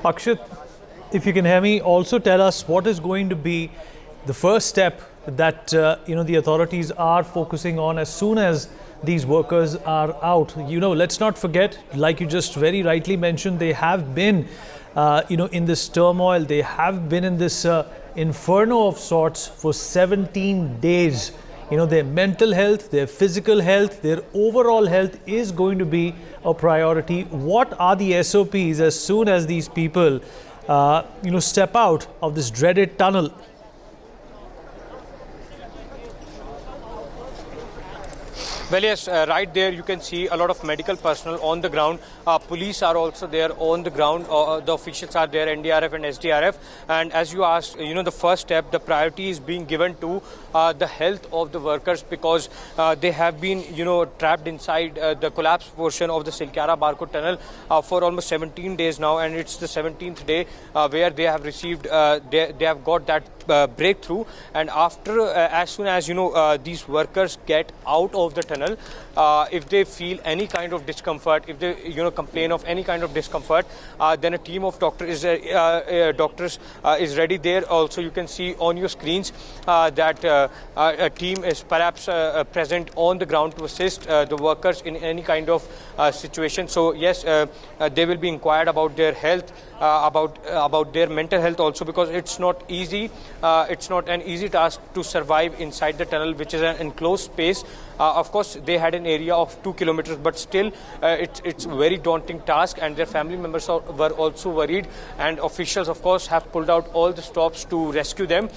Akshat, if you can hear me, also tell us what is going to be the first step that the authorities are focusing on as soon as these workers are out. Let's not forget, like you just very rightly mentioned, they have been in this turmoil, they have been in this inferno of sorts for 17 days. Their mental health, their physical health, their overall health is going to be a priority. What are the SOPs as soon as these people step out of this dreaded tunnel? Well, yes, right there you can see a lot of medical personnel on the ground. Police are also there on the ground. The officials are there, NDRF and SDRF. And as you asked, the first step, the priority is being given to the health of the workers because they have been, trapped inside the collapsed portion of the Silkyara Barcode tunnel for almost 17 days now. And it's the 17th day where they have received, they have got that breakthrough. And after, as soon as, these workers get out of the tunnel, if they feel any kind of discomfort, if they complain of any kind of discomfort, then a team of doctors is ready there. Also, you can see on your screens that a team is perhaps present on the ground to assist the workers in any kind of situation. So yes, they will be inquired about their health, about their mental health also, because it's not easy. It's not an easy task to survive inside the tunnel, which is an enclosed space. Of course, they had an area of 2 kilometers, but still it's a very daunting task, and their family members were also worried, and officials, of course, have pulled out all the stops to rescue them.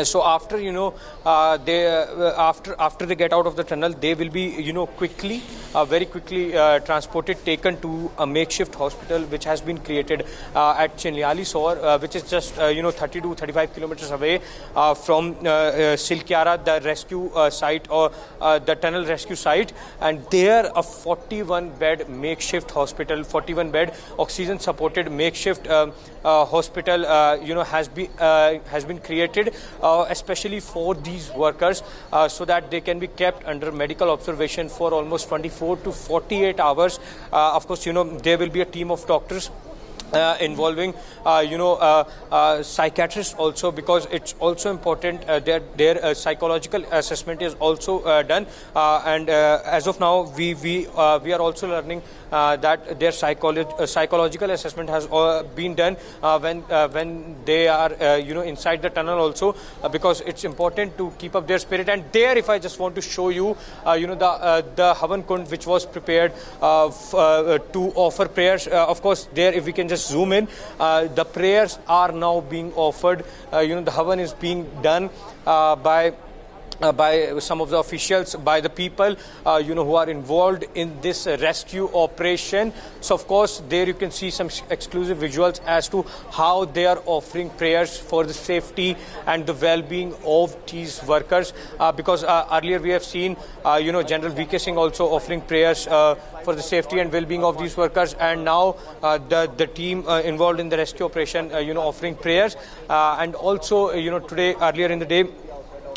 So after after they get out of the tunnel, they will be very quickly transported, taken to a makeshift hospital which has been created at Chinyali Sor, which is just 30 to 35 kilometers away from Silkyara, the rescue site, or the tunnel rescue site. And there a 41-bed makeshift hospital, 41-bed oxygen-supported makeshift hospital, has been created. Especially for these workers, so that they can be kept under medical observation for almost 24 to 48 hours. Of course, there will be a team of doctors involving psychiatrists also, because it's also important that their psychological assessment is also done. And as of now, we are also learning that their psychological assessment has been done when they are inside the tunnel also, because it's important to keep up their spirit. And there, if I just want to show you, the Havan Kund which was prepared to offer prayers. Of course, there, if we can just zoom in, the prayers are now being offered. The Havan is being done by some of the officials, by the people who are involved in this rescue operation. So of course, there you can see some exclusive visuals as to how they are offering prayers for the safety and the well-being of these workers, because earlier we have seen General VK Singh also offering prayers for the safety and well-being of these workers, and now the team involved in the rescue operation offering prayers. And also today, earlier in the day,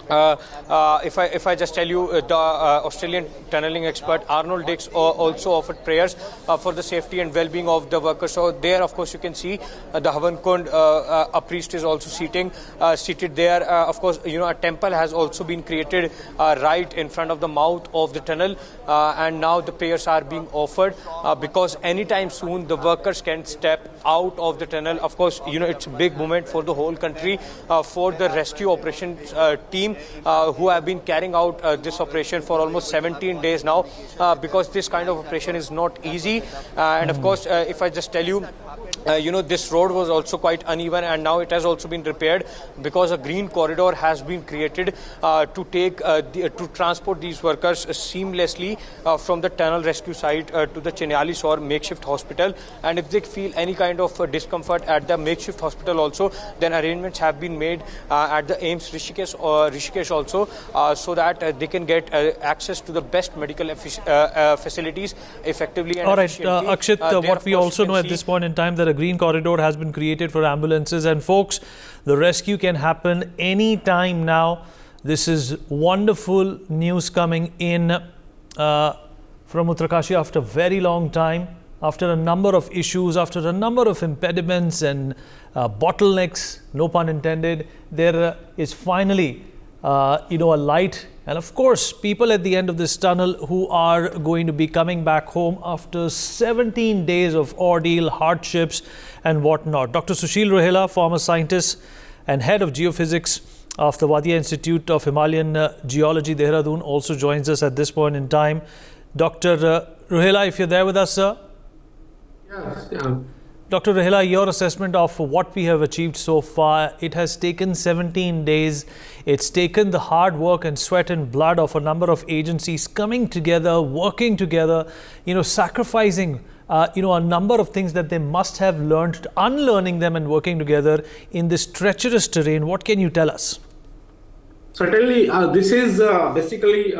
if I just tell you, the Australian tunneling expert Arnold Dix also offered prayers for the safety and well-being of the workers. So there, of course, you can see the Havan Kund, a priest is also seated there. Of course, a temple has also been created right in front of the mouth of the tunnel, and now the prayers are being offered because anytime soon the workers can step out of the tunnel. Of course, it's a big moment for the whole country, for the rescue operations team who have been carrying out this operation for almost 17 days now, because this kind of operation is not easy. And of course, if I just tell you, this road was also quite uneven, and now it has also been repaired because a green corridor has been created to transport these workers seamlessly from the tunnel rescue site to the Chinyali Sor makeshift hospital. And if they feel any kind of discomfort at the makeshift hospital also, then arrangements have been made at the AIIMS Rishikesh also, so that they can get access to the best medical facilities effectively and efficiently. All right, Akshit, what we also know at this point in time, that a green corridor has been created for ambulances. And folks, the rescue can happen any time now. This is wonderful news coming in from Uttarkashi after a very long time. after a number of issues, after a number of impediments and bottlenecks, no pun intended, there is finally, a light. And of course, people at the end of this tunnel who are going to be coming back home after 17 days of ordeal, hardships, and whatnot. Dr. Sushil Rohela, former scientist and head of geophysics of the Wadia Institute of Himalayan Geology, Dehradun, also joins us at this point in time. Dr. Rohela, if you're there with us, sir. Yes, yeah. Dr. Rohela, your assessment of what we have achieved so far. It has taken 17 days. It's taken the hard work and sweat and blood of a number of agencies coming together, working together, sacrificing, a number of things that they must have learned, unlearning them and working together in this treacherous terrain. What can you tell us? Certainly, this is basically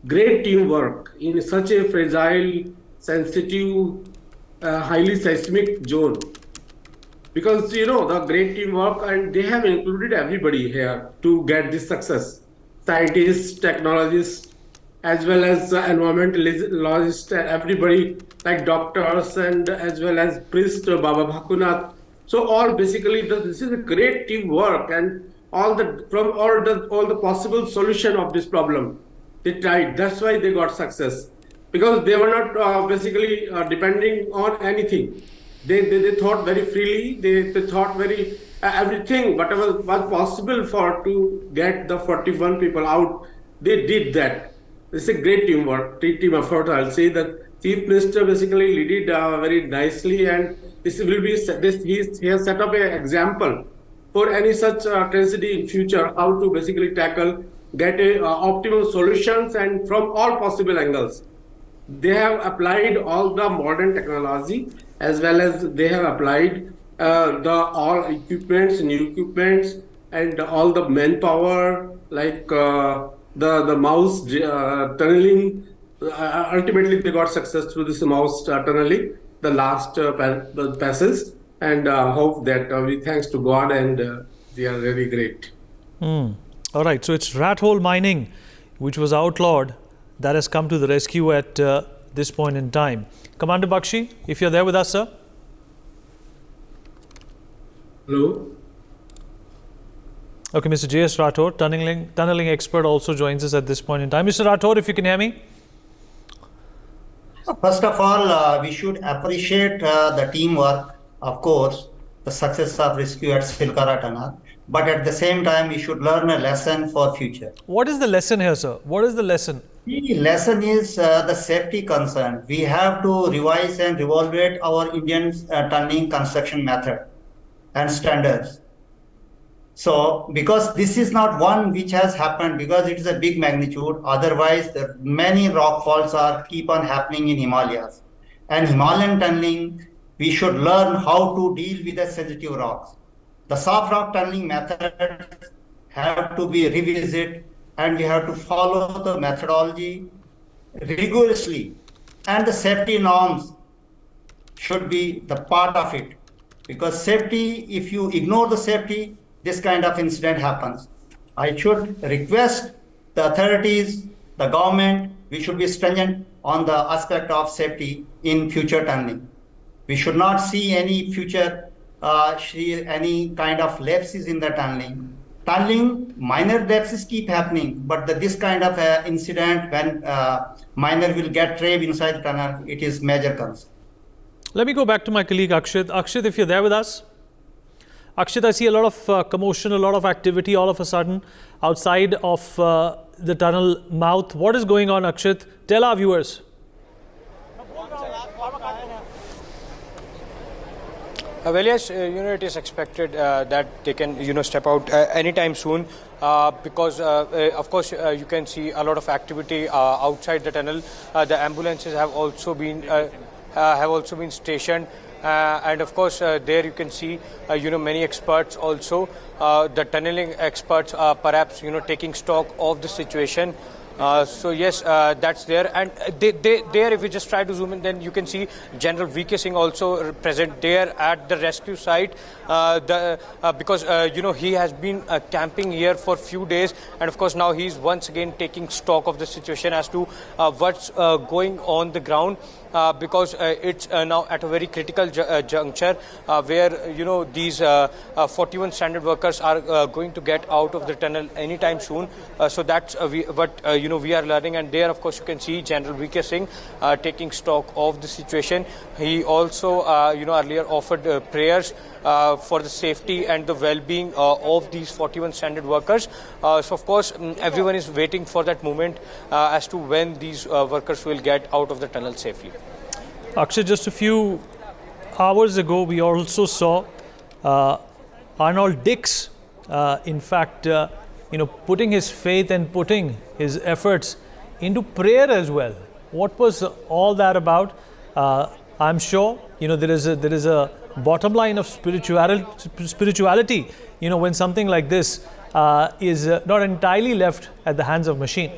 great teamwork in such a fragile, sensitive, highly seismic zone. Because, the great teamwork, and they have included everybody here to get this success. Scientists, technologists, as well as environmentalists, everybody like doctors, and as well as priest Baba Bhakunath. So all basically, this is a great teamwork, and all the possible solution of this problem, they tried. That's why they got success, because they were not basically depending on anything. They thought very freely. They thought very everything, whatever was possible to get the 41 people out. They did that. It's a great teamwork, team effort. I'll say that Chief Minister basically led it very nicely, and this will be he has set up an example for any such tragedy in future, how to basically tackle, get optimal solutions, and from all possible angles. They have applied all the modern technology, as well as they have applied all equipments, new equipments, and all the manpower, like the mouse tunneling. Ultimately, they got success through this mouse tunneling, the last passes, and hope that we thanks to God, and they are really great. All right, so it's rat hole mining, which was outlawed, that has come to the rescue at this point in time. Commander Bakshi, if you're there with us, sir. Hello. Okay, Mr. J.S. Rathore, tunneling expert, also joins us at this point in time. Mr. Rathore, if you can hear me. First of all, we should appreciate the teamwork, of course, the success of rescue at Silkara Tunnel. But at the same time, we should learn a lesson for future. What is the lesson here, sir? What is the lesson? The lesson is the safety concern. We have to revise and evaluate our Indian tunneling construction method and standards. So, because this is not one which has happened, because it is a big magnitude, otherwise many rock falls keep on happening in Himalayas. And Himalayan tunneling, we should learn how to deal with the sensitive rocks. The soft rock tunneling methods have to be revisited, and we have to follow the methodology rigorously. And the safety norms should be the part of it. Because safety, if you ignore the safety, this kind of incident happens. I should request the authorities, the government, we should be stringent on the aspect of safety in future tunneling. We should not see any future, any kind of lapses in the tunneling. Tunneling, minor lapses keep happening, but this kind of incident when miner will get trapped inside the tunnel, it is major concern. Let me go back to my colleague Akshit. Akshit, if you're there with us. Akshit, I see a lot of commotion, a lot of activity all of a sudden outside of the tunnel mouth. What is going on, Akshit? Tell our viewers. Well, yes, it is expected that they can, step out anytime soon because, of course, you can see a lot of activity outside the tunnel. The ambulances have also been stationed. And of course, there you can see, many experts also, the tunneling experts are perhaps, taking stock of the situation. So yes, that's there. And there, if we just try to zoom in, then you can see General V.K. Singh also present there at the rescue site. Because, he has been camping here for a few days. And of course, now he's once again taking stock of the situation as to what's going on the ground. because it's now at a very critical juncture where these 41 standard workers are going to get out of the tunnel anytime soon. So that's what we are learning. And there, of course, you can see General VK Singh taking stock of the situation. He also earlier offered prayers for the safety and the well-being of these 41 standard workers. So of course everyone is waiting for that moment as to when these workers will get out of the tunnel safely. Akshay, just a few hours ago, we also saw Arnold Dix, in fact, putting his faith and putting his efforts into prayer as well. What was all that about? I'm sure there is a bottom line of spirituality. When something like this is not entirely left at the hands of machine.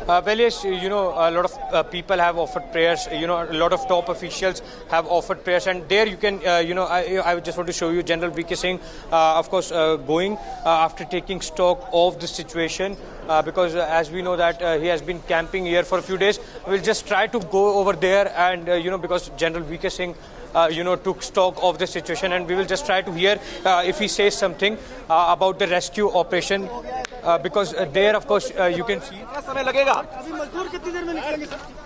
Well, yes, a lot of people have offered prayers. A lot of top officials have offered prayers, and there you can, I just want to show you General VK Singh, of course, going after taking stock of the situation, because as we know that he has been camping here for a few days. We'll just try to go over there, and because General VK Singh took stock of the situation, and we will just try to hear if he says something about the rescue operation, because there, of course, you can see.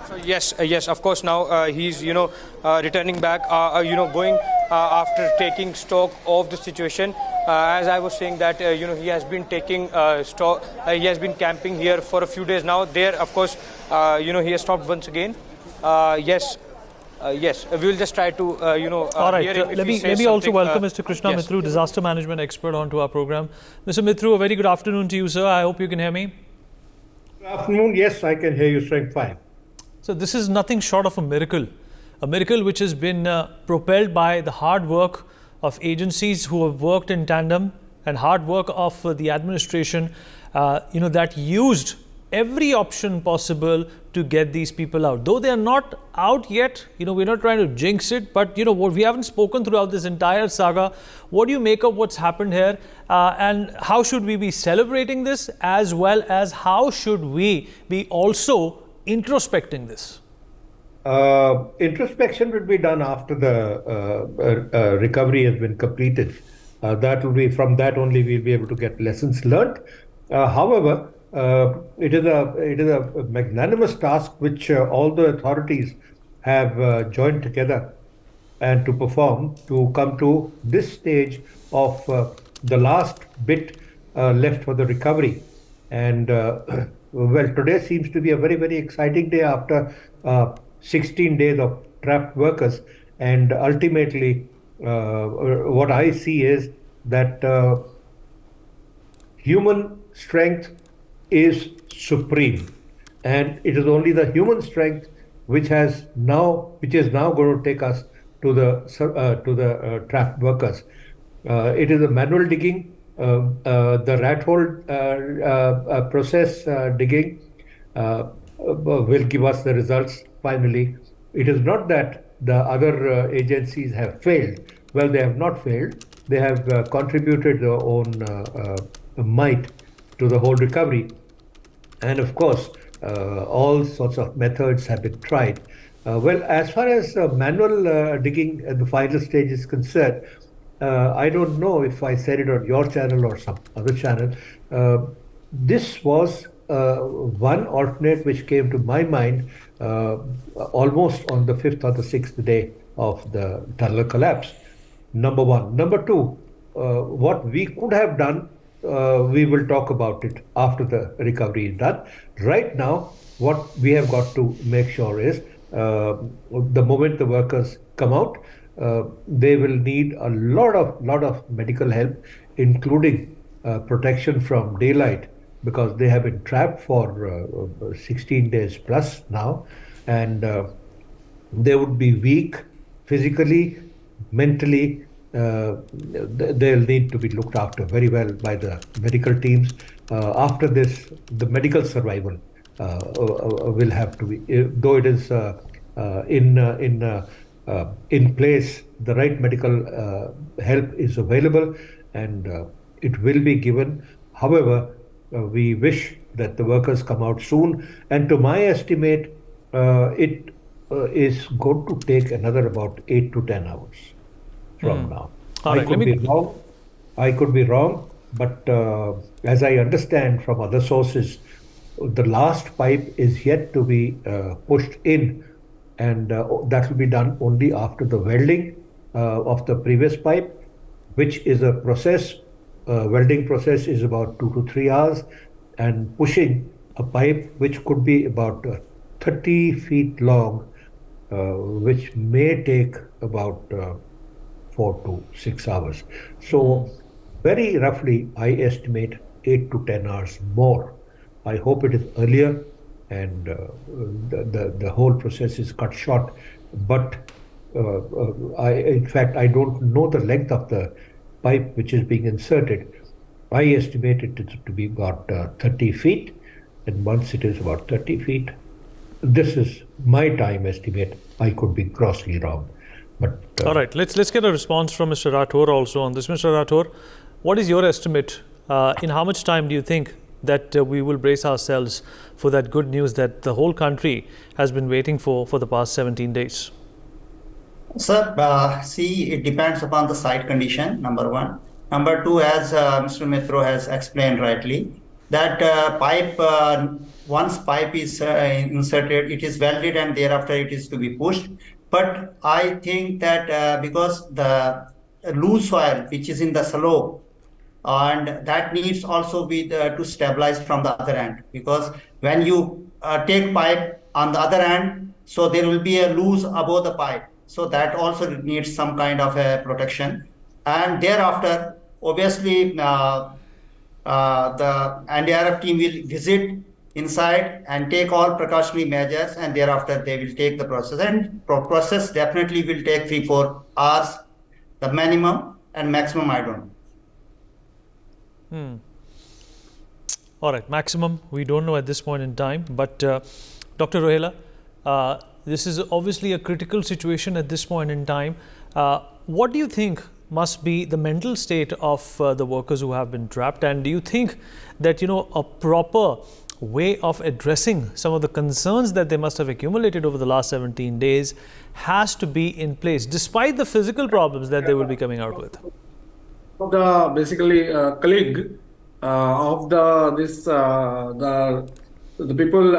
So yes, of course, now he's returning back, going after taking stock of the situation. As I was saying that he has been taking stock. He has been camping here for a few days now. There, of course, he has stopped once again. Yes, we will just try to, all right, let me also welcome Mr. Krishna Mithru, disaster management expert, onto our program. Mr. Mithru, a very good afternoon to you, sir. I hope you can hear me. Good afternoon. Yes, I can hear you strength fine. So this is nothing short of a miracle which has been propelled by the hard work of agencies who have worked in tandem, and hard work of the administration, that used every option possible to get these people out. Though they are not out yet, we're not trying to jinx it, but what we haven't spoken throughout this entire saga. What do you make of what's happened here, and how should we be celebrating this, as well as how should we be also introspecting this? Introspection will be done after the recovery has been completed. That will be, from that only we'll be able to get lessons learned. However, it is a magnanimous task which all the authorities have joined together and to perform, to come to this stage of the last bit left for the recovery. And well, today seems to be a very, very exciting day after 16 days of trapped workers. And ultimately, what I see is that human strength is supreme, and it is only the human strength which is now going to take us to the trapped workers. It is a manual digging, the rat hole process digging will give us the results finally. It is not that the other agencies have failed. Well, they have not failed. They have contributed their own might to the whole recovery. And of course, all sorts of methods have been tried. Well, as far as manual digging at the final stage is concerned, I don't know if I said it on your channel or some other channel. This was one alternate which came to my mind almost on the 5th or the 6th day of the tunnel collapse. Number one. Number two, what we could have done, we will talk about it after the recovery is done. Right now, what we have got to make sure is the moment the workers come out, they will need a lot of medical help, including protection from daylight, because they have been trapped for 16 days plus now, and they would be weak physically, mentally. They'll need to be looked after very well by the medical teams. After this, the medical survival will have to be, though it is in place, the right medical help is available, and it will be given. However, we wish that the workers come out soon. And to my estimate, it is going to take another about 8 to 10 hours from now. All I right, let could me. be wrong. I could be wrong, but as I understand from other sources, the last pipe is yet to be pushed in, and that will be done only after the welding of the previous pipe, which is a process. Welding process is about 2 to 3 hours, and pushing a pipe which could be about 30 feet long, which may take about 4 to 6 hours. So, very roughly, I estimate 8 to 10 hours more. I hope it is earlier and the whole process is cut short. But in fact, I don't know the length of the pipe which is being inserted. I estimate it to be about 30 feet. And once it is about 30 feet, this is my time estimate. I could be grossly wrong. But All right, let's get a response from Mr. Rathore also on this. Mr. Rathore, what is your estimate? In how much time do you think that we will brace ourselves for that good news that the whole country has been waiting for the past 17 days? Sir, see, it depends upon the site condition, number one. Number two, as Mr. Mitro has explained rightly, that once pipe is inserted, it is welded and thereafter it is to be pushed. But I think that because the loose soil which is in the slope, and that needs also be to stabilize from the other end, because when you take pipe on the other end, so there will be a loose above the pipe, so that also needs some kind of a protection. And thereafter, obviously, the NDRF team will visit inside and take all precautionary measures, and thereafter they will take the process. And process definitely will take 3-4 hours, the minimum, and maximum I don't know. All right, maximum, we don't know at this point in time. But Dr. Rohela, this is obviously a critical situation at this point in time. What do you think must be the mental state of the workers who have been trapped? And do you think that, a proper way of addressing some of the concerns that they must have accumulated over the last 17 days has to be in place, despite the physical problems that they will be coming out with? The basically colleague of the people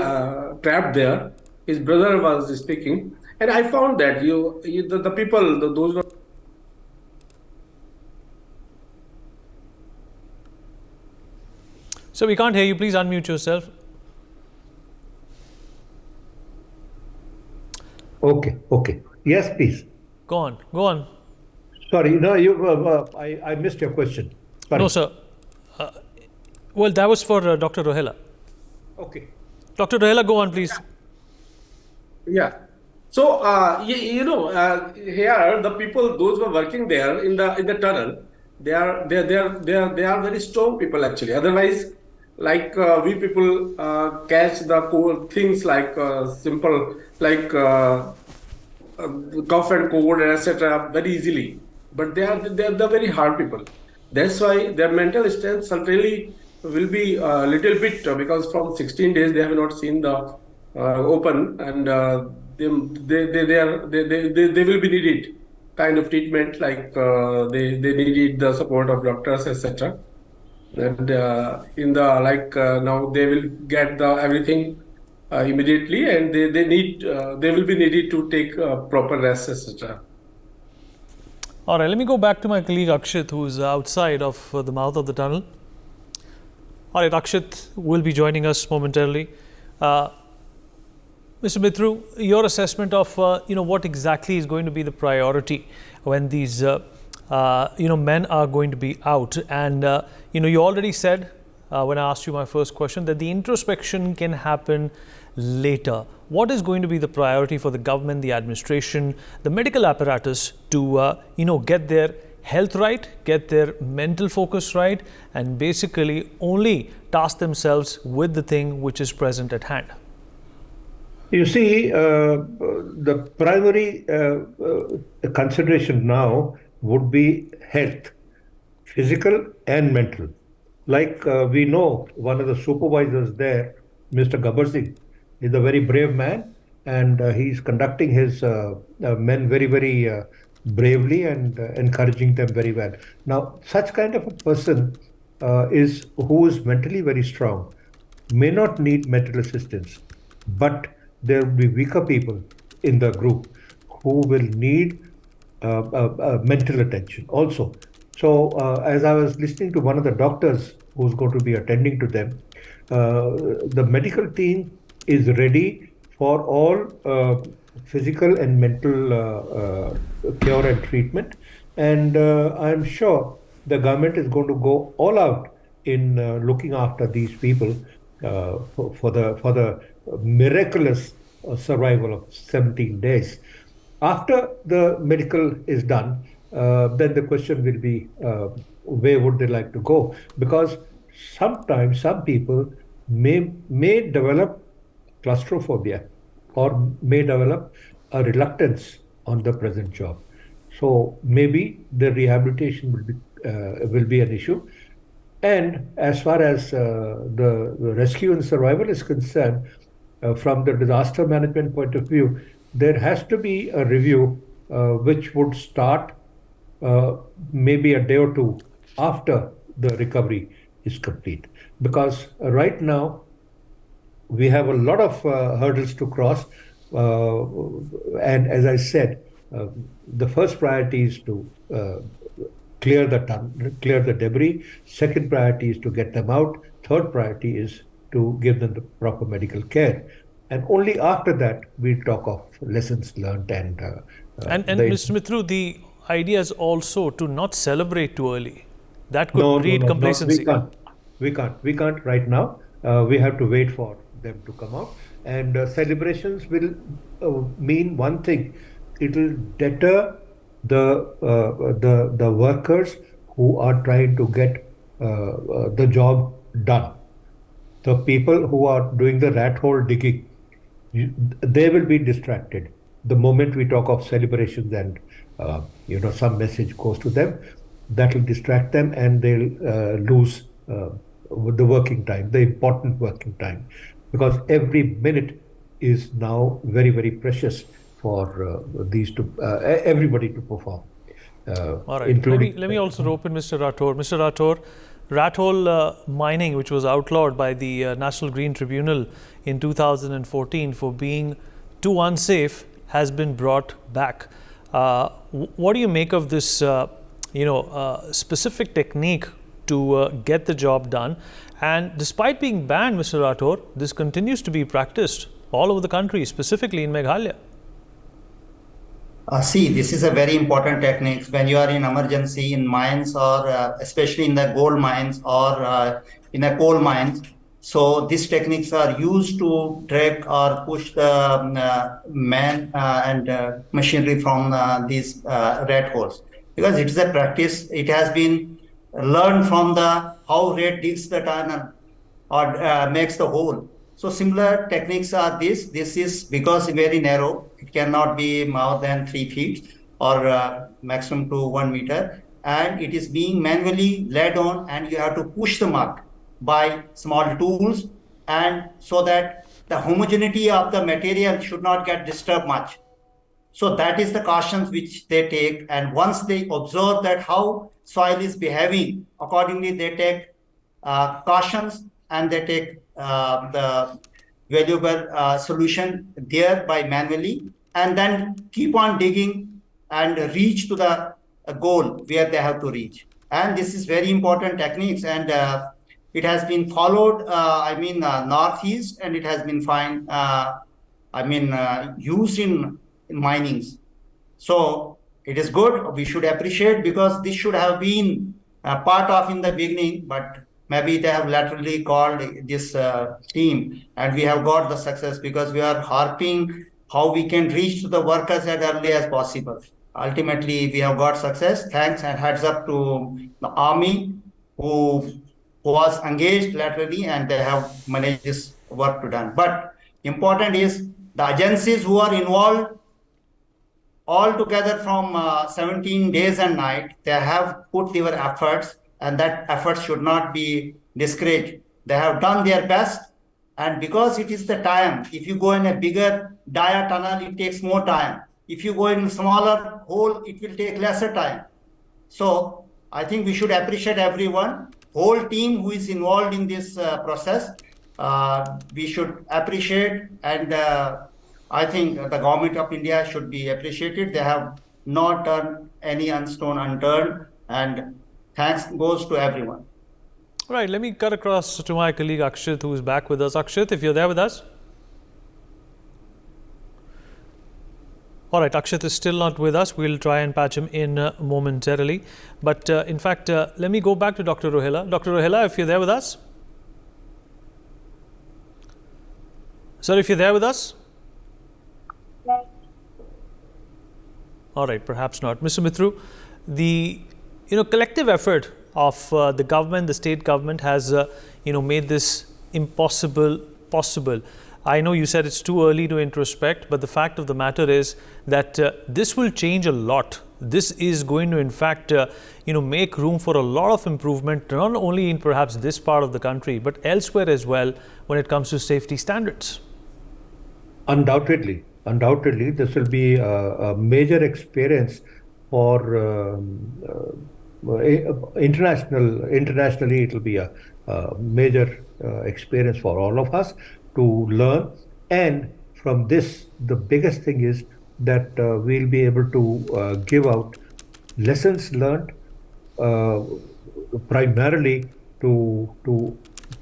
trapped there, his brother was speaking, and I found that the people, those were. So we can't hear you. Please unmute yourself. Okay. Yes, please. Go on. Sorry, no, I missed your question. Sorry. No, sir. Well, that was for Dr. Rohela. Okay. Dr. Rohela, go on, please. Yeah. So here the people, those who are working there in the tunnel, they are very strong people actually. Otherwise, like we people catch the things like simple like cough and cold and etc. very easily. But they are very hard people. That's why their mental strength certainly will be a little bit because from 16 days they have not seen the open, and they will be needed kind of treatment like they needed the support of doctors etc. And in the now they will get the everything immediately, and they will be needed to take proper rest etc. All right, let me go back to my colleague Akshit, who is outside of the mouth of the tunnel. All right, Akshit will be joining us momentarily. Mr. Mitru, your assessment of what exactly is going to be the priority when these men are going to be out, and you already said when I asked you my first question that the introspection can happen later. What is going to be the priority for the government, the administration, the medical apparatus to get their health right, get their mental focus right, and basically only task themselves with the thing which is present at hand? You see, the primary consideration now would be health, physical and mental. like we know, one of the supervisors there, Mr. Gabbar Singh, is a very brave man, and he's conducting his men very, very bravely and encouraging them very well. Now, such kind of a person is who is mentally very strong, may not need mental assistance, but there will be weaker people in the group who will need mental attention also. So, as I was listening to one of the doctors who's going to be attending to them, the medical team is ready for all physical and mental cure and treatment. And I'm sure the government is going to go all out in looking after these people for the miraculous survival of 17 days. After the medical is done, then the question will be where would they like to go? Because sometimes some people may develop claustrophobia or may develop a reluctance on the present job. So maybe the rehabilitation will be an issue. And as far as the rescue and survival is concerned, from the disaster management point of view, there has to be a review which would start maybe a day or two after the recovery is complete. Because right now, we have a lot of hurdles to cross. And as I said, the first priority is to clear the debris. Second priority is to get them out. Third priority is to give them the proper medical care. And only after that, we talk of lessons learned and Mr. Mithru, the idea is also to not celebrate too early. That could No, breed complacency. we can't right now. We have to wait for them to come out. And celebrations will mean one thing. It will deter the workers who are trying to get the job done. The people who are doing the rat hole digging, they will be distracted the moment we talk of celebrations and some message goes to them. That will distract them and they'll lose the working time, the important working time, because every minute is now very, very precious for everybody to perform. All right. Let me also rope in Mr. Rathore. Mr. Rathore, rat hole mining, which was outlawed by the National Green Tribunal in 2014 for being too unsafe, has been brought back. What do you make of this, specific technique to get the job done? And despite being banned, Mr. Rathore, this continues to be practiced all over the country, specifically in Meghalaya. See, this is a very important technique when you are in emergency in mines or especially in the gold mines or in a coal mines. So these techniques are used to drag or push the man and machinery from these rat holes, because it is a practice. It has been learned from the how rat digs the tunnel or makes the hole. So similar techniques are this. This is because very narrow. It cannot be more than 3 feet or maximum to 1 meter. And it is being manually laid on, and you have to push the mud by small tools, and so that the homogeneity of the material should not get disturbed much. So that is the cautions which they take. And once they observe that how soil is behaving, accordingly they take cautions and they take the valuable solution there by manually, and then keep on digging and reach to the goal where they have to reach. And this is very important techniques, and it has been followed, northeast, and it has been used in minings. So it is good. We should appreciate, because this should have been part of in the beginning, but maybe they have laterally called this team, and we have got the success because we are harping how we can reach to the workers as early as possible. Ultimately, we have got success. Thanks and heads up to the army who was engaged laterally, and they have managed this work to done. But important is the agencies who are involved all together from 17 days and night, they have put their efforts, and that effort should not be discouraged. They have done their best, and because it is the time, if you go in a bigger dia tunnel, it takes more time. If you go in a smaller hole, it will take lesser time. So I think we should appreciate everyone, whole team who is involved in this process. We should appreciate, and I think the government of India should be appreciated. They have not done any stone unturned, and thanks goes to everyone. Right, let me cut across to my colleague Akshit, who is back with us. Akshit, if you're there with us. All right, Akshit is still not with us. We'll try and patch him in momentarily. But in fact, let me go back to Dr. Rohila. Dr. Rohila, if you're there with us. Sir, if you're there with us. All right, perhaps not. Mr. Mithru, the collective effort of the government, the state government has made this impossible possible. I know you said it's too early to introspect, but the fact of the matter is that this will change a lot. This is going to, in fact, make room for a lot of improvement, not only in perhaps this part of the country, but elsewhere as well when it comes to safety standards. Undoubtedly, this will be a major experience for internationally. It will be a major experience for all of us to learn, and from this, the biggest thing is that we'll be able to give out lessons learned, primarily to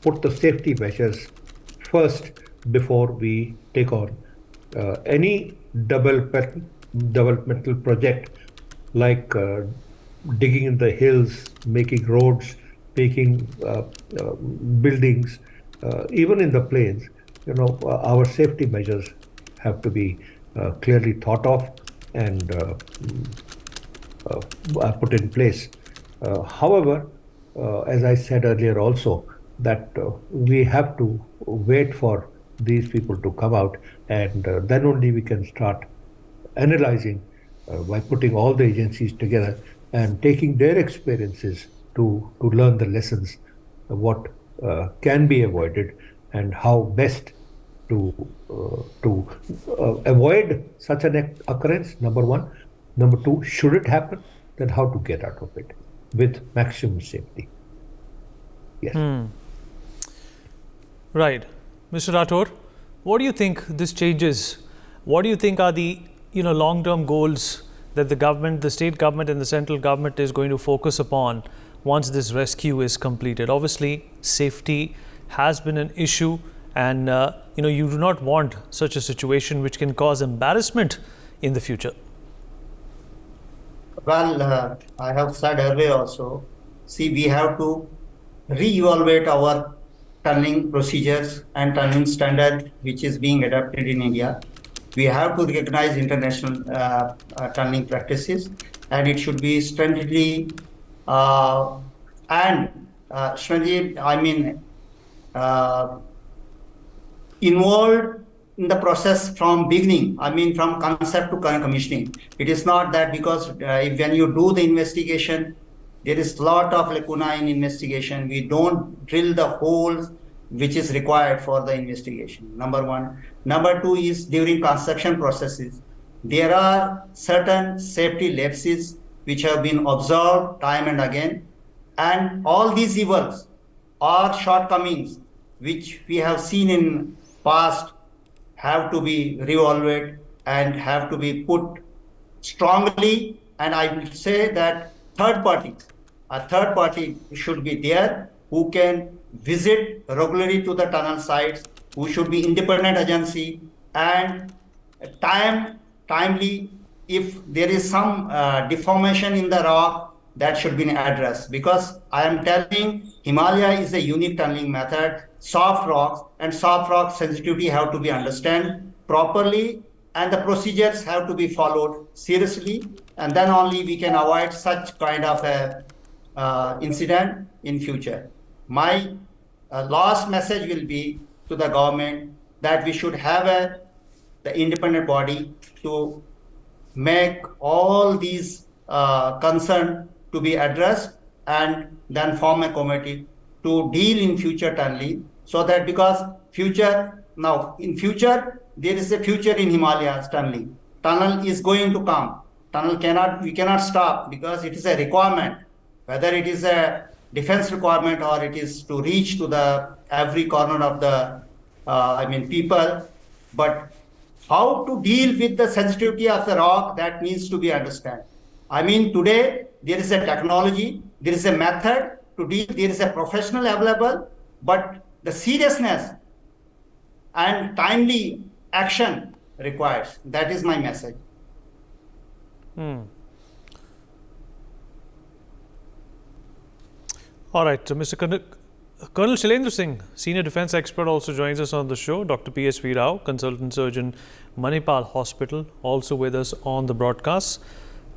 put the safety measures first before we take on any developmental project like digging in the hills, making roads, making buildings, even in the plains. Our safety measures have to be clearly thought of and put in place. However, as I said earlier also, that we have to wait for these people to come out, and then only we can start analyzing by putting all the agencies together and taking their experiences to learn the lessons of what can be avoided and how best to avoid such an occurrence, number one. Number two, should it happen, then how to get out of it with maximum safety. Yes. Right. Mr. Rathore, what do you think this changes? What do you think are the long-term goals that the government, the state government and the central government is going to focus upon once this rescue is completed? Obviously, safety has been an issue, and you do not want such a situation which can cause embarrassment in the future. Well, I have said earlier also, see, we have to re-evaluate our tunneling procedures and tunneling standard which is being adopted in India. We have to recognize international tunneling practices, and it should be stringently involved in the process from beginning, from concept to commissioning. It is not that because when you do the investigation, there is a lot of lacuna in investigation. We don't drill the holes which is required for the investigation, number one. Number two is during construction processes, there are certain safety lapses which have been observed time and again, and all these evils or shortcomings which we have seen in past have to be reevaluated and have to be put strongly. And I will say that a third party should be there who can visit regularly to the tunnel sites, who should be independent agency, and timely, if there is some deformation in the rock, that should be addressed. Because I am telling, Himalaya is a unique tunneling method, soft rocks, and soft rock sensitivity have to be understood properly, and the procedures have to be followed seriously, and then only we can avoid such kind of a incident in future. My last message will be to the government that we should have the independent body to make all these concerns to be addressed, and then form a committee to deal in future tunneling, so that because in future, there is a future in Himalayas tunneling. Tunnel is going to come. We cannot stop because it is a requirement, whether it is a defense requirement or it is to reach to the every corner of the, people. But how to deal with the sensitivity of the rock, that needs to be understood. Today there is a technology, there is a method to deal, there is a professional available, but the seriousness and timely action requires. That is my message. All right, so Mr. Colonel Shailendra Singh, senior defense expert, also joins us on the show. Dr. P.S.V. Rao, consultant surgeon, Manipal Hospital, also with us on the broadcast.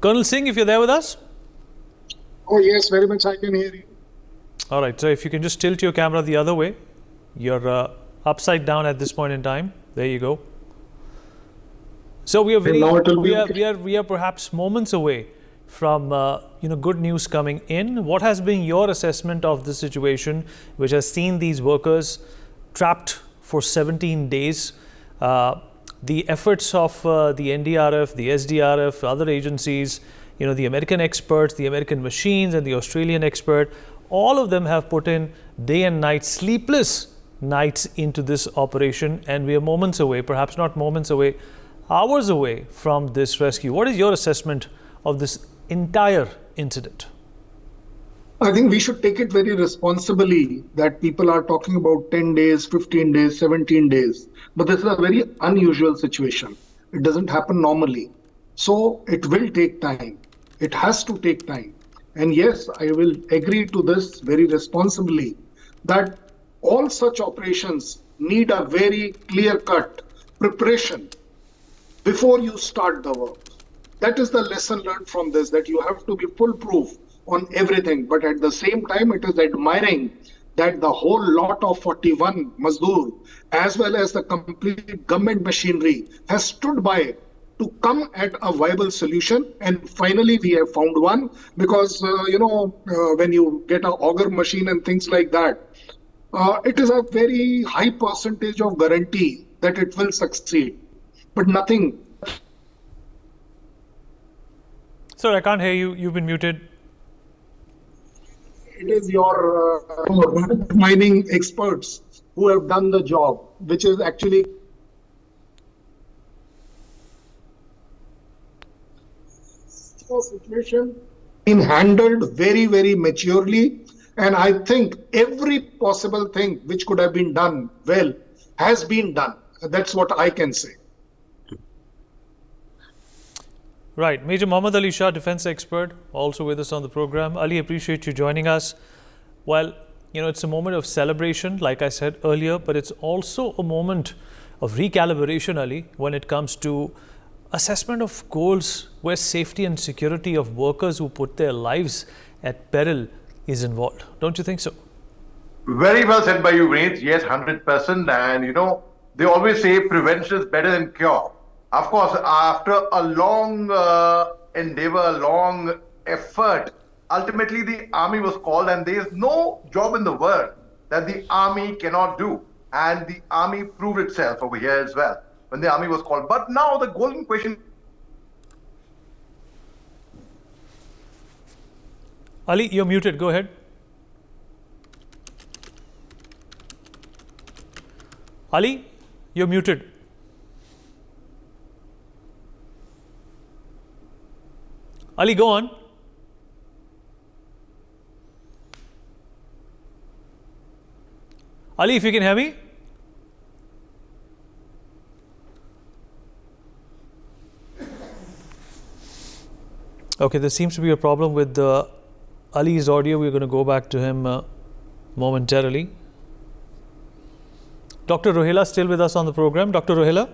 Colonel Singh, if you're there with us? Oh, yes, very much I can hear you. All right, so if you can just tilt your camera the other way. You're upside down at this point in time. There you go. So we are perhaps moments away from good news coming in. What has been your assessment of the situation, which has seen these workers trapped for 17 days? The efforts of the NDRF, the SDRF, other agencies, the American experts, the American machines, and the Australian expert, all of them have put in day and night, sleepless nights into this operation, and we are moments away, perhaps not moments away, hours away from this rescue. What is your assessment of this entire incident? I think we should take it very responsibly that people are talking about 10 days, 15 days, 17 days. But this is a very unusual situation. It doesn't happen normally. So it will take time. It has to take time. And yes, I will agree to this very responsibly that all such operations need a very clear-cut preparation before you start the work. That is the lesson learned from this, that you have to be foolproof on everything. But at the same time, it is admiring that the whole lot of 41 Mazdoor, as well as the complete government machinery, has stood by to come at a viable solution. And finally, we have found one, because, when you get an auger machine and things like that, it is a very high percentage of guarantee that it will succeed. But nothing. Sir, I can't hear you. You've been muted. It is your mining experts who have done the job, which is actually situation been handled very, very maturely. And I think every possible thing which could have been done well has been done. That's what I can say. Right. Major Mohammad Ali Shah, defense expert, also with us on the program. Ali, appreciate you joining us. Well, it's a moment of celebration, like I said earlier, but it's also a moment of recalibration, Ali, when it comes to assessment of goals where safety and security of workers who put their lives at peril is involved. Don't you think so? Very well said by you, Vinith. Yes, 100%. And, they always say prevention is better than cure. Of course, after a long endeavor, a long effort, ultimately the army was called, and there is no job in the world that the army cannot do. And the army proved itself over here as well when the army was called. But now the golden question. Ali, you're muted. Go ahead. Ali, you're muted. Ali, go on. Ali, if you can hear me. Okay, there seems to be a problem with Ali's audio. We're going to go back to him momentarily. Dr. Rohela still with us on the program. Dr. Rohela?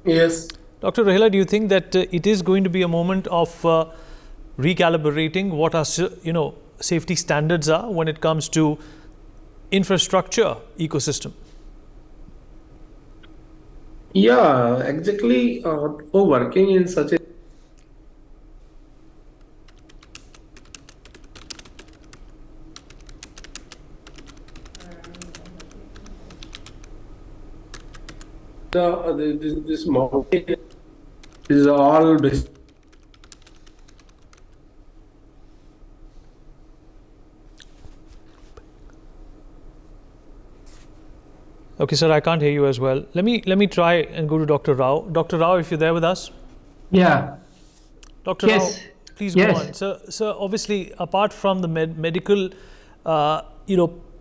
Yes. Dr. Rohela, do you think that it is going to be a moment of recalibrating what our safety standards are when it comes to infrastructure ecosystem? Yeah, exactly. For working in such a this mountain is all Okay, sir, I can't hear you as well. Let me try and go to Dr. Rao. Dr. Rao, if you're there with us. Yeah. Dr. Yes. Rao, please go Yes. on. So obviously, apart from the medical,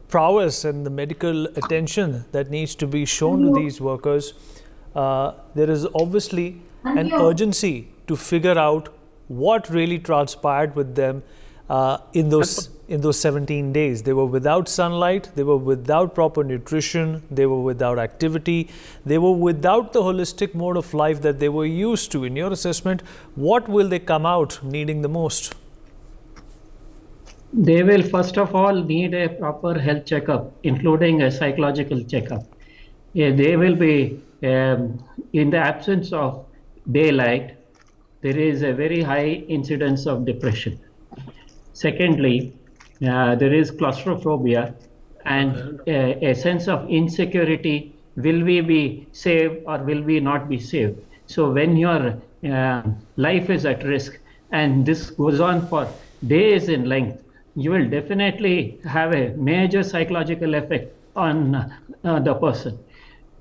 prowess and the medical attention that needs to be shown to these workers, there is obviously an urgency to figure out what really transpired with them in those 17 days. They were without sunlight, they were without proper nutrition, they were without activity, they were without the holistic mode of life that they were used to. In your assessment, what will they come out needing the most? They will first of all need a proper health checkup, including a psychological checkup. Yeah, they will be, in the absence of daylight, there is a very high incidence of depression. Secondly, there is claustrophobia and a sense of insecurity. Will we be saved or will we not be saved? So when your life is at risk and this goes on for days in length, you will definitely have a major psychological effect on the person.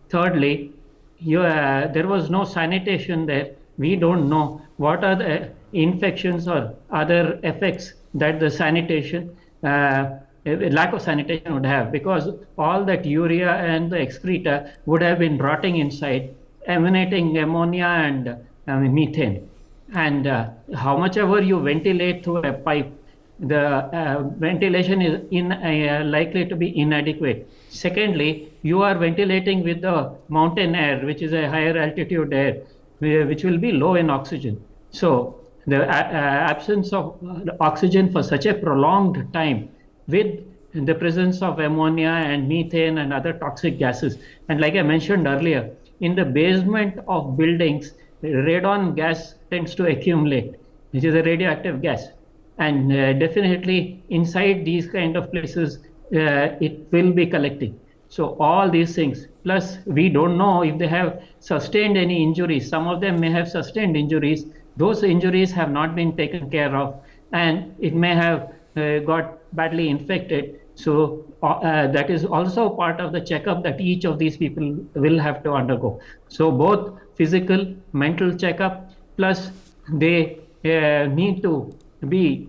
Thirdly, there was no sanitation there. We don't know what are the infections or other effects that the sanitation, lack of sanitation would have, because all that urea and the excreta would have been rotting inside, emanating ammonia and methane. And how much ever you ventilate through a pipe, the ventilation is likely to be inadequate. Secondly, you are ventilating with the mountain air, which is a higher altitude air, which will be low in oxygen. So the absence of oxygen for such a prolonged time with the presence of ammonia and methane and other toxic gases. And like I mentioned earlier, in the basement of buildings, radon gas tends to accumulate, which is a radioactive gas. And definitely inside these kind of places, it will be collecting. So all these things, plus we don't know if they have sustained any injuries. Some of them may have sustained injuries. Those injuries have not been taken care of, and it may have got badly infected. So that is also part of the checkup that each of these people will have to undergo. So both physical, mental checkup, plus they need to be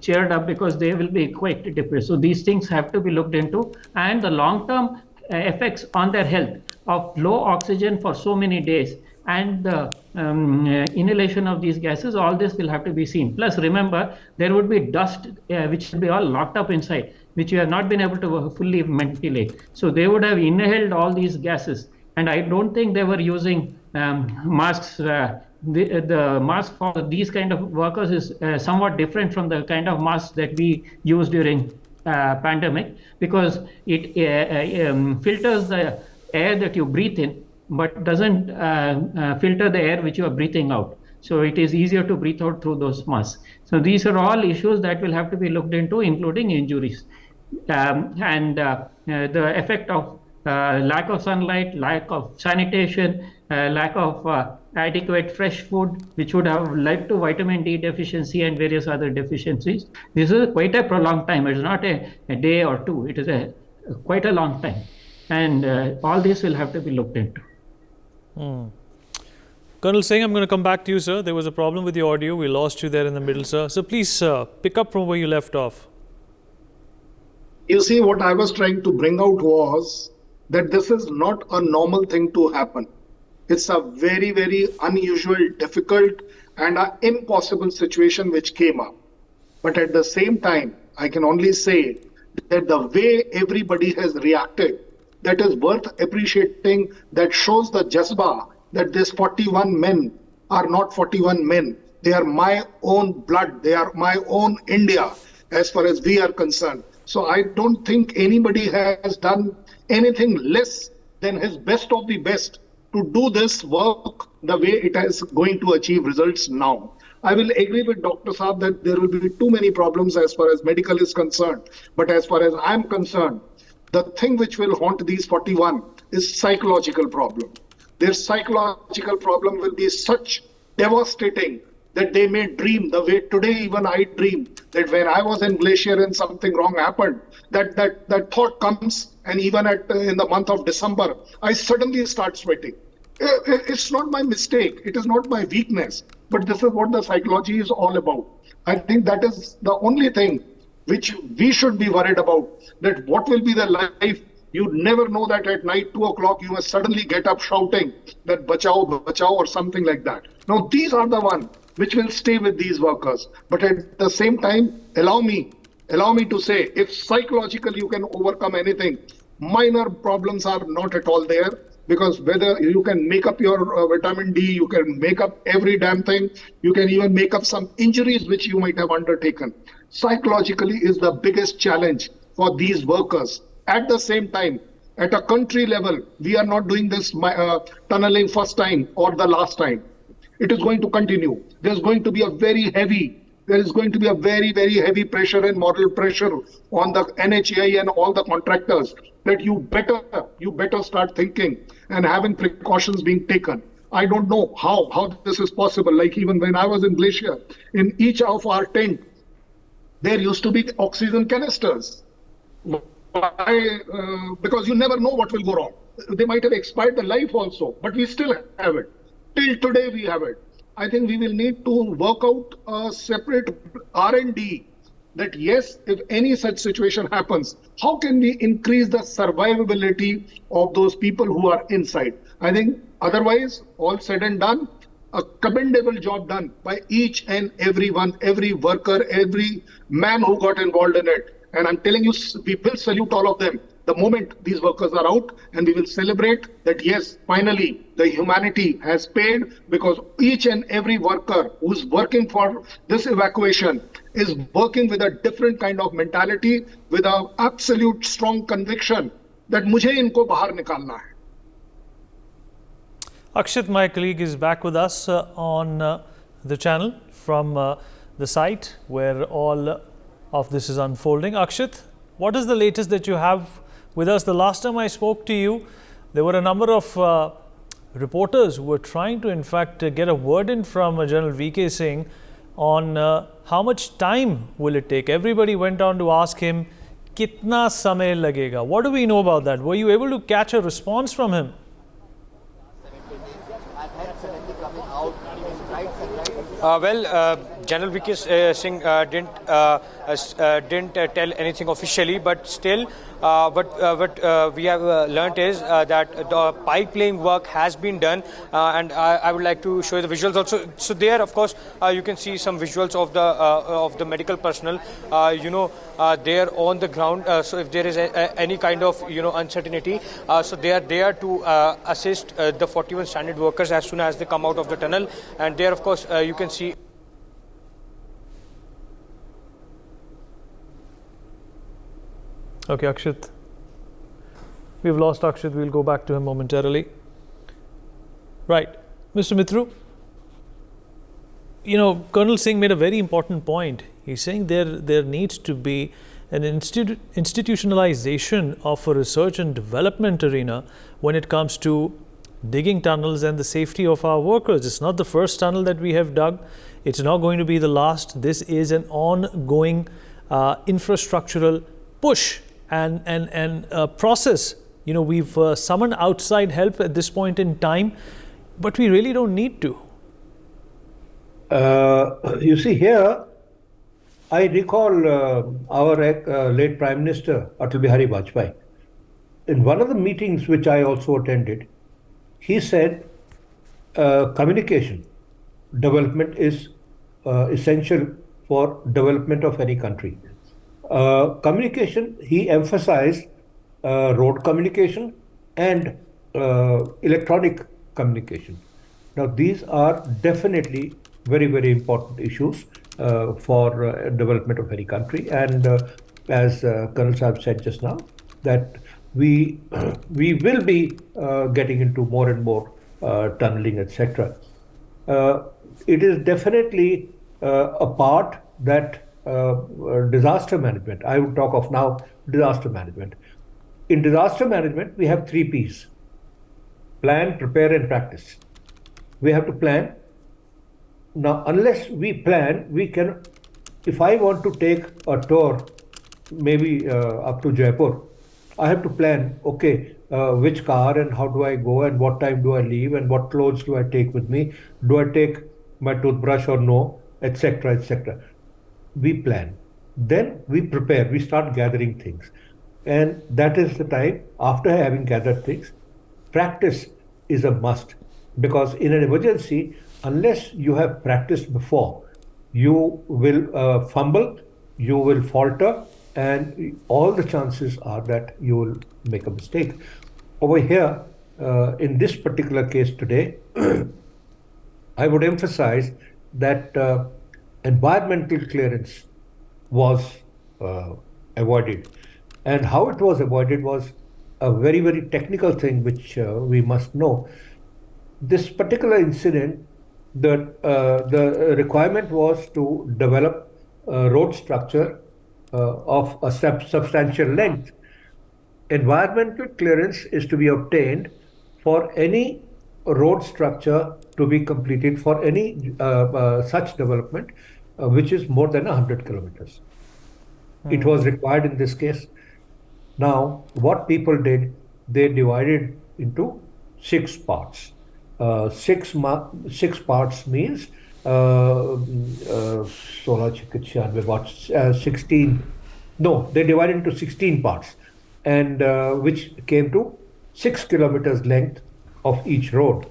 cheered up because they will be quite depressed. So these things have to be looked into, and the long-term effects on their health of low oxygen for so many days and the inhalation of these gases, all this will have to be seen. Plus remember, there would be dust which will be all locked up inside, which you have not been able to fully ventilate. So they would have inhaled all these gases, and I don't think they were using masks. The mask for these kind of workers is somewhat different from the kind of masks that we use during pandemic, because it filters the air that you breathe in, but doesn't filter the air which you are breathing out. So it is easier to breathe out through those masks. So these are all issues that will have to be looked into, including injuries. And the effect of lack of sunlight, lack of sanitation, lack of adequate fresh food, which would have led to vitamin D deficiency and various other deficiencies. This is quite a prolonged time. It's not a day or two. It is quite a long time. And all this will have to be looked into. Colonel Singh, I'm going to come back to you, sir. There was a problem with your audio. We lost you there in the middle, sir. So please pick up from where you left off. You see, what I was trying to bring out was that this is not a normal thing to happen. It's a very, very unusual, difficult, and an impossible situation which came up. But at the same time, I can only say that the way everybody has reacted, that is worth appreciating, that shows the jazba that these 41 men are not 41 men. They are my own blood. They are my own India, as far as we are concerned. So I don't think anybody has done anything less than his best of the best to do this work the way it is going to achieve results now. I will agree with Dr. Saab that there will be too many problems as far as medical is concerned. But as far as I'm concerned, the thing which will haunt these 41 is psychological problem. Their psychological problem will be such devastating that they may dream the way today even I dream that when I was in Glacier and something wrong happened, that thought comes, and even in the month of December, I suddenly start sweating. It's not my mistake. It is not my weakness. But this is what the psychology is all about. I think that is the only thing which we should be worried about, that what will be the life. You never know that at night, 2 o'clock, you must suddenly get up shouting that bachao, bachao, or something like that. Now, these are the ones which will stay with these workers. But at the same time, allow me to say, if psychologically you can overcome anything, minor problems are not at all there, because whether you can make up your vitamin D, you can make up every damn thing, you can even make up some injuries which you might have undertaken. Psychologically is the biggest challenge for these workers. At the same time, at a country level, we are not doing this tunneling first time or the last time. It is going to continue. There's going to be a very, very heavy pressure and moral pressure on the NHAI and all the contractors that you better start thinking and having precautions being taken. I don't know how this is possible. Like even when I was in Glacier, in each of our tent, there used to be oxygen canisters. Why? Because you never know what will go wrong. They might have expired the life also, but we still have it. Till today we have it. I think we will need to work out a separate R&D that yes, if any such situation happens, how can we increase the survivability of those people who are inside? I think otherwise, all said and done, a commendable job done by each and everyone, every worker, every man who got involved in it. And I'm telling you, we will salute all of them the moment these workers are out, and we will celebrate that, yes, finally, the humanity has paid, because each and every worker who's working for this evacuation is working with a different kind of mentality, with an absolute strong conviction that mujhe inko bahar nikalna hai. Akshit, my colleague, is back with us on the channel from the site where all of this is unfolding. Akshit, what is the latest that you have with us? The last time I spoke to you, there were a number of reporters who were trying to, in fact, get a word in from General VK Singh on how much time will it take. Everybody went on to ask him, kitna samay lagega? What do we know about that? Were you able to catch a response from him? General VK Singh didn't tell anything officially, but still, what we have learnt is that the pipe laying work has been done, and I would like to show you the visuals also. So there, of course, you can see some visuals of the medical personnel, there on the ground. So if there is any kind of uncertainty, so they are there to assist the 41 stranded workers as soon as they come out of the tunnel. And there, of course, you can see. Okay, Akshit. We've lost Akshit. We'll go back to him momentarily. Right. Mr. Mithru, Colonel Singh made a very important point. He's saying there needs to be an institutionalization of a research and development arena when it comes to digging tunnels and the safety of our workers. It's not the first tunnel that we have dug. It's not going to be the last. This is an ongoing infrastructural push and process. We've summoned outside help at this point in time, but we really don't need to. You see here, I recall our late Prime Minister Atal Bihari Vajpayee. In one of the meetings which I also attended, he said communication development is essential for development of any country. Communication, he emphasized road communication and electronic communication. Now, these are definitely very, very important issues for development of any country. And as Colonel Saab said just now, that we will be getting into more and more tunneling, etc. It is definitely a part that disaster management, I would talk of now disaster management. In disaster management, we have 3 Ps. Plan, prepare, and practice. We have to plan. Now, unless we plan, we can. If I want to take a tour, maybe up to Jaipur, I have to plan. Okay, which car and how do I go and what time do I leave and what clothes do I take with me? Do I take my toothbrush or no, etc., etc. We plan. Then we prepare. We start gathering things, and that is the time after having gathered things. Practice is a must because in an emergency, unless you have practiced before, you will fumble, you will falter, and all the chances are that you will make a mistake. Over here, in this particular case today, I would emphasize that environmental clearance was avoided. And how it was avoided was a very, very technical thing which we must know. This particular incident, the requirement was to develop a road structure of a substantial length. Environmental clearance is to be obtained for any road structure to be completed for any such development which is more than 100 kilometers. It was required in this case. Now, what people did, they divided into 6 parts. 6 parts means 16. No, they divided into 16 parts, and which came to 6 kilometers length of each road.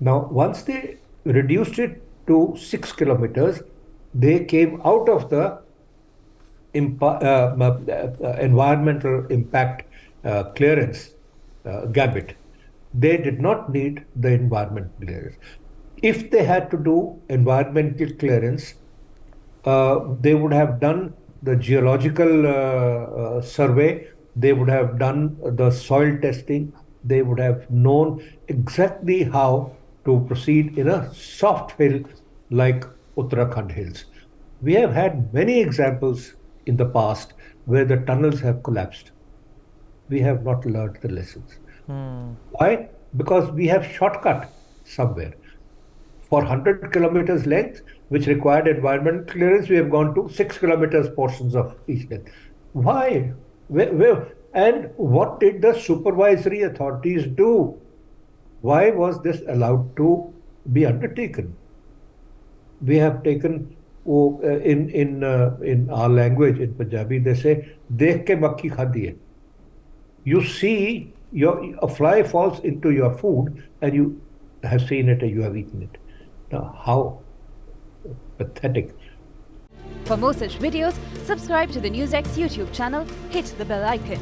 Now, once they reduced it to 6 kilometers, they came out of the environmental impact clearance gambit. They did not need the environmental clearance. If they had to do environmental clearance, they would have done the geological survey, they would have done the soil testing, they would have known exactly how to proceed in a soft hill like Uttarakhand hills. We have had many examples in the past where the tunnels have collapsed. We have not learned the lessons. Why? Because we have shortcut somewhere. For 100 kilometers length, which required environmental clearance, we have gone to 6 kilometers portions of each length. Why? Where? And what did the supervisory authorities do? Why was this allowed to be undertaken? We have taken, in our language, in Punjabi, they say, "Dekh ke makki khadi hai." You see, a fly falls into your food and you have seen it and you have eaten it. Now, how pathetic. For more such videos, subscribe to the NewsX YouTube channel, hit the bell icon.